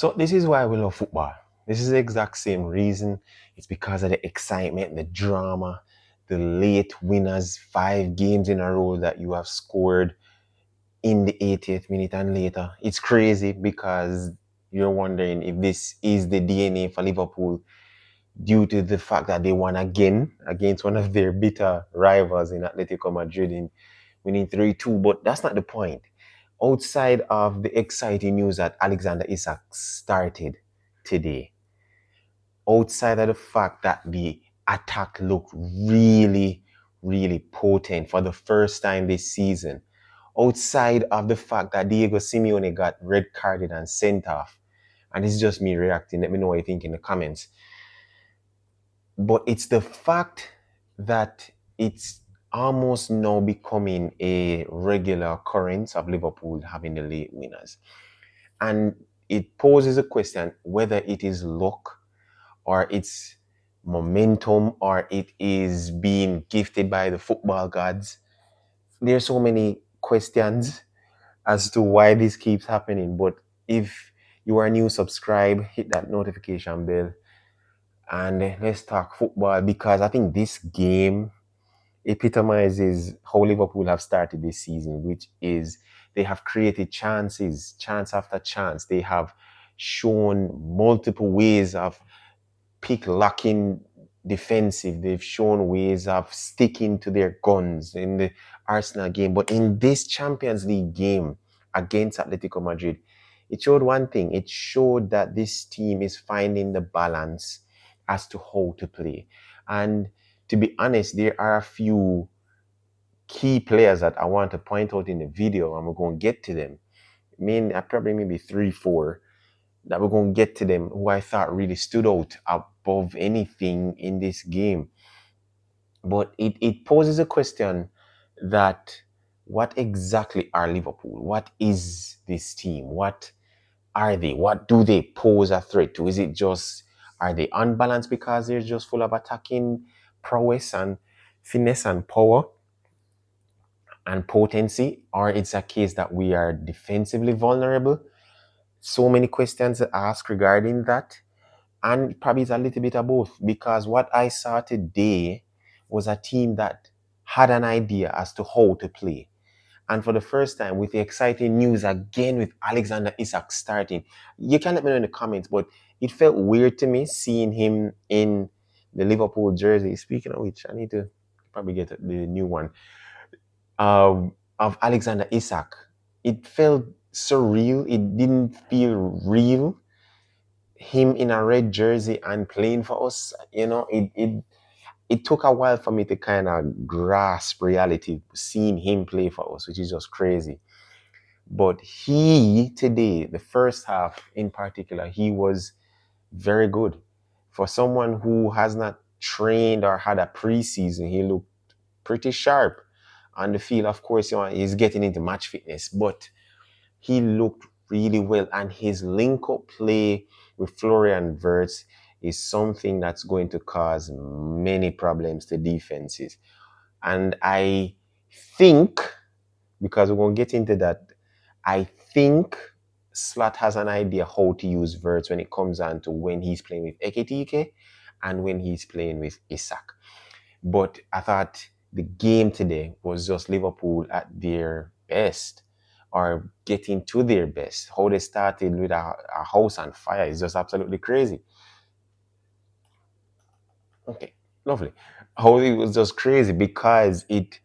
So this is why we love football. This is the exact same reason. It's because of the excitement, the drama, the late winners, 5 games in a row that you have scored in the 80th minute and later. It's crazy because you're wondering if this is the DNA for Liverpool due to the fact that they won again against one of their bitter rivals in Atletico Madrid in winning 3-2. But that's not the point. Outside of the exciting news that Alexander Isak started today, outside of the fact that the attack looked really, really potent for the first time this season, outside of the fact that Diego Simeone got red carded and sent off, and this is just me reacting, let me know what you think in the comments, but it's the fact that it's almost now becoming a regular occurrence of Liverpool having the late winners. And it poses a question whether it is luck or it's momentum or it is being gifted by the football gods. There's so many questions as to why this keeps happening. But if you are new, subscribe, hit that notification bell, and let's talk football because I think this game epitomizes how Liverpool have started this season, which is they have created chances, chance after chance. They have shown multiple ways of pick locking defensive. They've shown ways of sticking to their guns in the Arsenal game. But in this Champions League game against Atletico Madrid, it showed one thing. It showed that this team is finding the balance as to how to play. And to be honest, there are a few key players that I want to point out in the video, and we're going to get to them. I probably maybe 3, 4 that we're going to get to them who I thought really stood out above anything in this game. But it poses a question that what exactly are Liverpool? What is this team? What are they? What do they pose a threat to? Is it just, are they unbalanced because they're just full of attacking prowess and finesse and power and potency? Or it's a case that we are defensively vulnerable? So many questions to ask regarding that. And probably it's a little bit of both because what I saw today was a team that had an idea as to how to play. And for the first time, with the exciting news again with Alexander Isak starting, you can let me know in the comments, but it felt weird to me seeing him in the Liverpool jersey. Speaking of which, I need to probably get the new one of Alexander Isak. It felt surreal. It didn't feel real. Him in a red jersey and playing for us, it took a while for me to kind of grasp reality, seeing him play for us, which is just crazy. But he today, the first half in particular, he was very good. For someone who has not trained or had a preseason, he looked pretty sharp on the field. Of course, he's getting into match fitness, but he looked really well. And his link-up play with Florian Wirtz is something that's going to cause many problems to defenses. And I think, because we're going to get into that, I think Slot has an idea how to use Wirtz when it comes down to when he's playing with Ekitike and when he's playing with Isak. But I thought the game today was just Liverpool at their best, or getting to their best. How they started with a house on fire is just absolutely crazy. Okay, lovely. How it was just crazy because it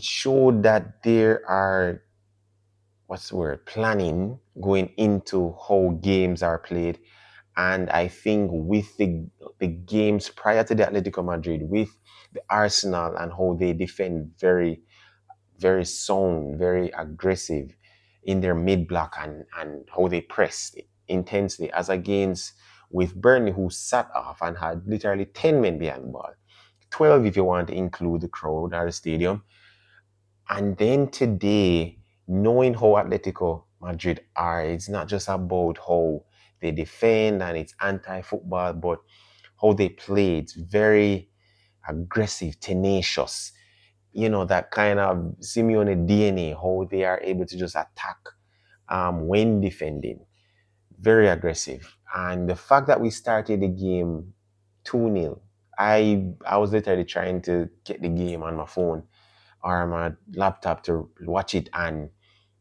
showed that there are, what's the word, planning going into how games are played. And I think with the games prior to the Atletico Madrid, with the Arsenal and how they defend very, very sound, very aggressive in their mid block, and how they pressed intensely, as against with Burnley, who sat off and had literally 10 men behind the ball, 12 if you want to include the crowd or the stadium. And then today, knowing how Atletico Madrid are, it's not just about how they defend and it's anti-football, but how they play. It's very aggressive, tenacious. That kind of Simeone DNA, how they are able to just attack when defending. very aggressive. And the fact that we started the game 2-0, I was literally trying to get the game on my phone or my laptop to watch it, and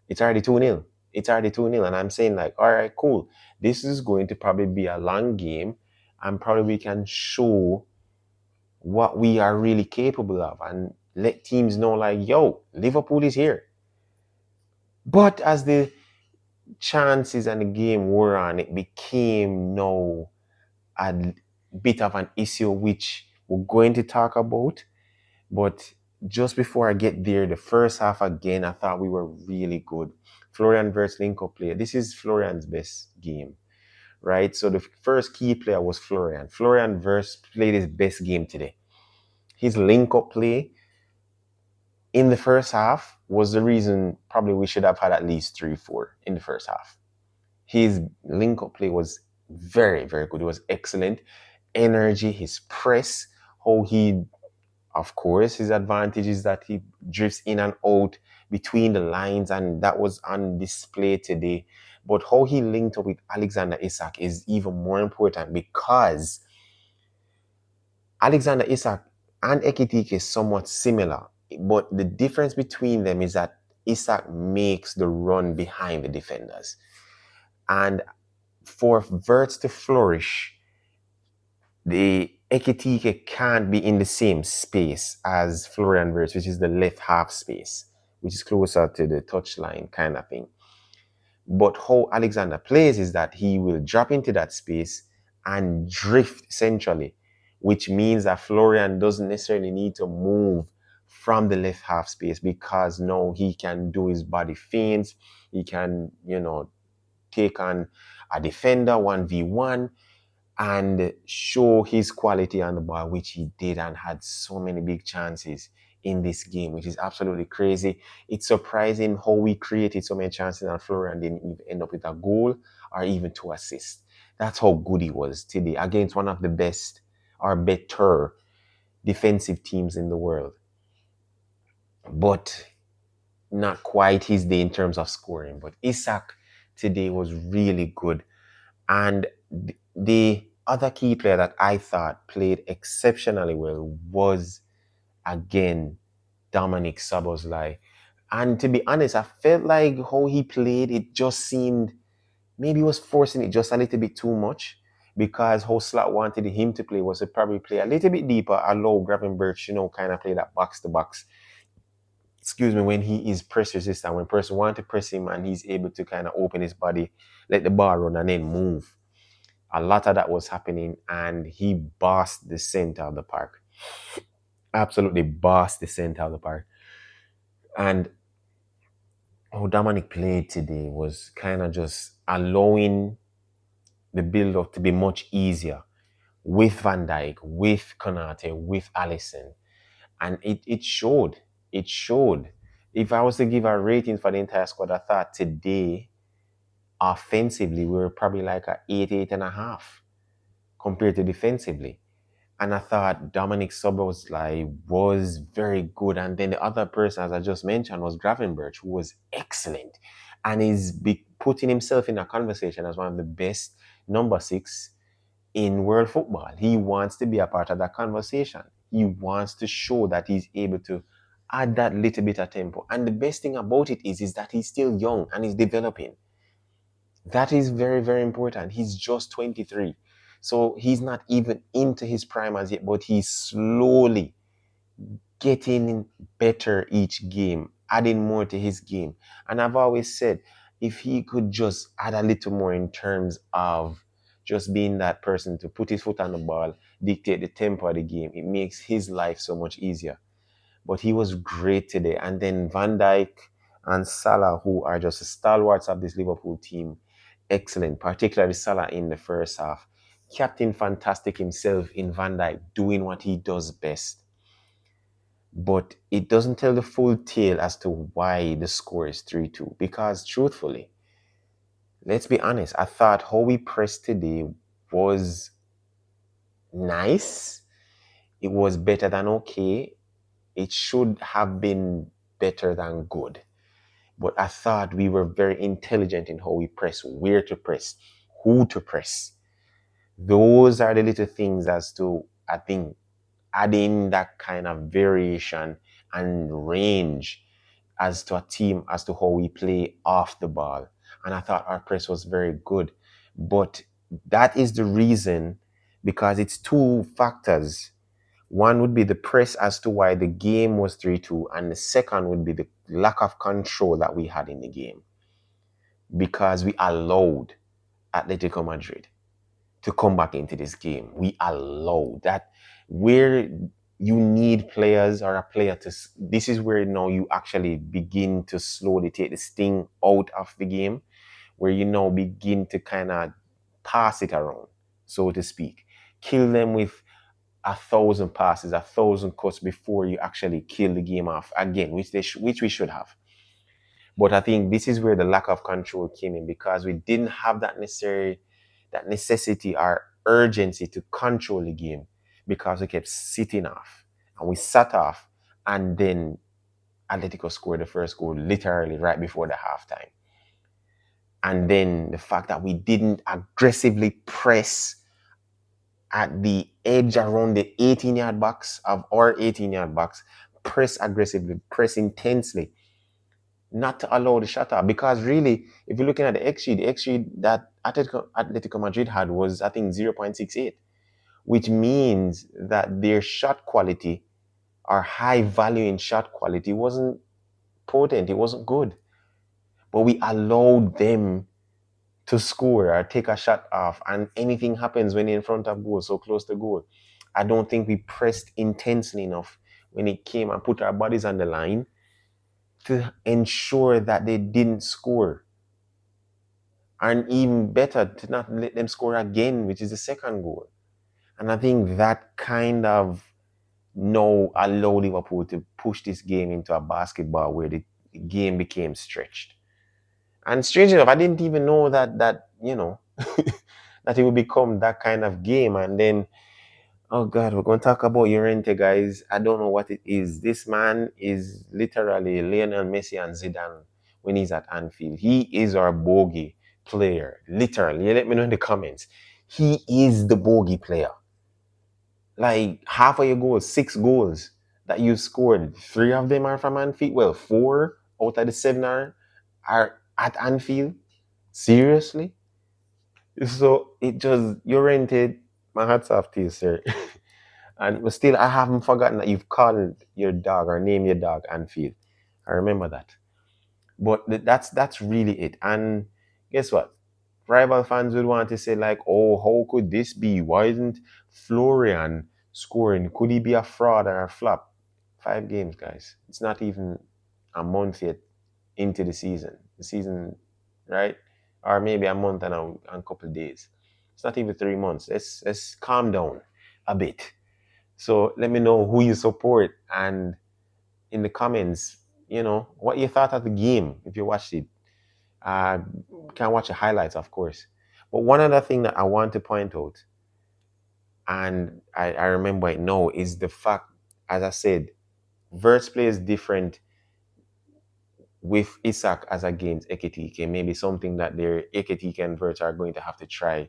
it's already 2-0. It's already 2-0. And I'm saying, like, all right, cool. This is going to probably be a long game, and probably we can show what we are really capable of and let teams know, like, yo, Liverpool is here. But as the chances and the game wore on, it became now a bit of an issue, which we're going to talk about. But just before I get there, the first half again, I thought we were really good. Florian versus link-up play. This is Florian's best game, right? So the first key player was Florian. Florian versus played his best game today. His link-up play in the first half was the reason probably we should have had at least 3-4 in the first half. His link-up play was very, very good. It was excellent. Energy, his press, how he, of course, his advantage is that he drifts in and out between the lines, and that was on display today. But how he linked up with Alexander Isak is even more important, because Alexander Isak and Ekitike is somewhat similar. But the difference between them is that Isak makes the run behind the defenders. And for Verts to flourish, the Ekitike can't be in the same space as Florian Wirtz, which is the left half space, which is closer to the touchline kind of thing. But how Alexander plays is that he will drop into that space and drift centrally, which means that Florian doesn't necessarily need to move from the left half space, because now he can do his body feints. He can, take on a defender 1v1 and show his quality on the ball, which he did, and had so many big chances in this game, which is absolutely crazy. It's surprising how we created so many chances and Florian didn't even end up with a goal or even 2 assists. That's how good he was today against one of the best or better defensive teams in the world. But not quite his day in terms of scoring. But Isak today was really good. And the other key player that I thought played exceptionally well was, again, Dominic Szoboszlai. And to be honest, I felt like how he played, it just seemed, maybe he was forcing it just a little bit too much, because how Slot wanted him to play was to probably play a little bit deeper, allow Gravenberch, kind of play that box to box. Excuse me, when he is press resistant, when person want to press him and he's able to kind of open his body, let the ball run and then move. A lot of that was happening, and he bossed the center of the park. Absolutely bossed the center of the park. And how Dominic played today was kind of just allowing the build-up to be much easier with Van Dijk, with Konate, with Alisson. And it showed. It showed. If I was to give a rating for the entire squad, I thought today, offensively, we were probably like a 8.5 compared to defensively. And I thought Dominic Szoboszlai was very good. And then the other person, as I just mentioned, was Gravenberch, who was excellent. And is putting himself in a conversation as one of the best number 6 in world football. He wants to be a part of that conversation. He wants to show that he's able to add that little bit of tempo. And the best thing about it is that he's still young and he's developing. That is very, very important. He's just 23. So he's not even into his prime as yet, but he's slowly getting better each game, adding more to his game. And I've always said, if he could just add a little more in terms of just being that person to put his foot on the ball, dictate the tempo of the game, it makes his life so much easier. But he was great today. And then Van Dijk and Salah, who are just the stalwarts of this Liverpool team, excellent, particularly Salah in the first half. Captain Fantastic himself in Van Dijk, doing what he does best. But it doesn't tell the full tale as to why the score is 3-2. Because truthfully, let's be honest, I thought how we pressed today was nice. It was better than okay. It should have been better than good. But I thought we were very intelligent in how we press, where to press, who to press. Those are the little things as to, I think, adding that kind of variation and range as to a team, as to how we play off the ball. And I thought our press was very good. But that is the reason, because it's two factors. One would be the press as to why the game was 3-2, and the second would be the lack of control that we had in the game, because we allowed Atletico Madrid to come back into this game. We allow that. Where you need players, or a player to, this is where now you actually begin to slowly take the sting out of the game, where you now begin to kind of pass it around, so to speak. Kill them with 1,000 passes, 1,000 cuts before you actually kill the game off again, which we should have. But I think this is where the lack of control came in, because we didn't have that necessity or urgency to control the game, because we kept sitting off, and we sat off, and then Atletico scored the first goal literally right before the halftime. And then the fact that we didn't aggressively press at the edge around the 18-yard box of our 18-yard box, press aggressively, press intensely, not to allow the shot up. Because really, if you're looking at the XG that Atletico Madrid had was, I think, 0.68, which means that their shot quality, or high value in shot quality, wasn't potent, it wasn't good. But we allowed them to score or take a shot off, and anything happens when you're in front of goal, so close to goal. I don't think we pressed intensely enough when it came and put our bodies on the line to ensure that they didn't score. And even better, to not let them score again, which is the second goal. And I think that kind of now allowed Liverpool to push this game into a basketball where the game became stretched. And strange enough, I didn't even know that that it would become that kind of game. And then, oh God, we're going to talk about Llorente, guys. I don't know what it is. This man is literally Lionel Messi and Zidane when he's at Anfield. He is our bogey player, literally. You let me know in the comments. He is the bogey player. Like, half of your goals, 6 goals that you scored, 3 of them are from Anfield. Well, 4 out of the 7 are at Anfield. Seriously? So it just, you're rented. My hat's off to you, sir. And still, I haven't forgotten that you've called your dog or named your dog Anfield. I remember that. But that's really it. And guess what? Rival fans would want to say, like, oh, how could this be? Why isn't Florian scoring? Could he be a fraud or a flop? 5 games, guys. It's not even a month yet into the season. The season, right? Or maybe a month and a couple of days. It's not even 3 months. Let's calm down a bit. So let me know who you support, and in the comments, what you thought of the game if you watched it. Uh, can watch the highlights, of course. But one other thing that I want to point out, and I remember it now, is the fact, as I said, Verts plays different with Isak as against Ekitike. Maybe something that their Ekitike and Verts are going to have to try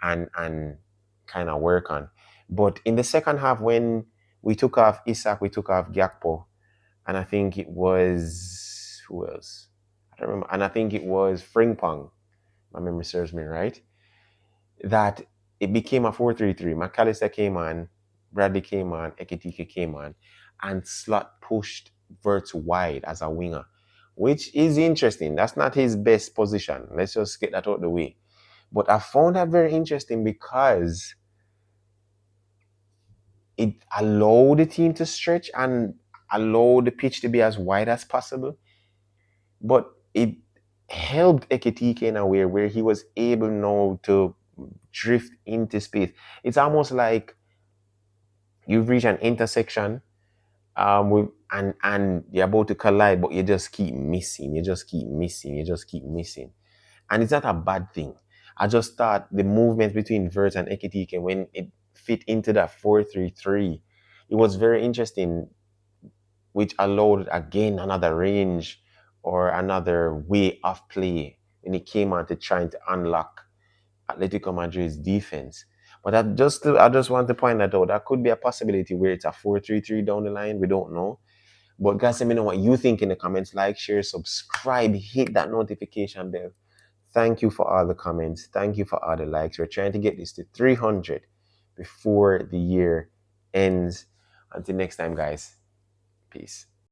and kind of work on. But in the second half, when we took off Isak, we took off Gakpo, and I think it was, who else? I don't remember. And I think it was Frimpong. My memory serves me right. That it became a 4-3-3. McAllister came on, Bradley came on, Ekitike came on, and Slot pushed Verts wide as a winger, which is interesting. That's not his best position. Let's just get that out of the way. But I found that very interesting because it allowed the team to stretch and allow the pitch to be as wide as possible. But it helped Ekitike in a way where he was able now to drift into space. It's almost like you've reached an intersection and you're about to collide, but you just keep missing. You just keep missing. You just keep missing. And it's not a bad thing. I just thought the movement between Vert and Ekitike, when it fit into that 4-3-3, it was very interesting, which allowed again another range or another way of play when it came on to trying to unlock Atletico Madrid's defense. But I just want to point that out. That could be a possibility where it's a 4-3-3 down the line. We don't know. But guys, let me know what you think in the comments. Like, share, subscribe, hit that notification bell. Thank you for all the comments. Thank you for all the likes. We're trying to get this to 300 before the year ends. Until next time, guys. Peace.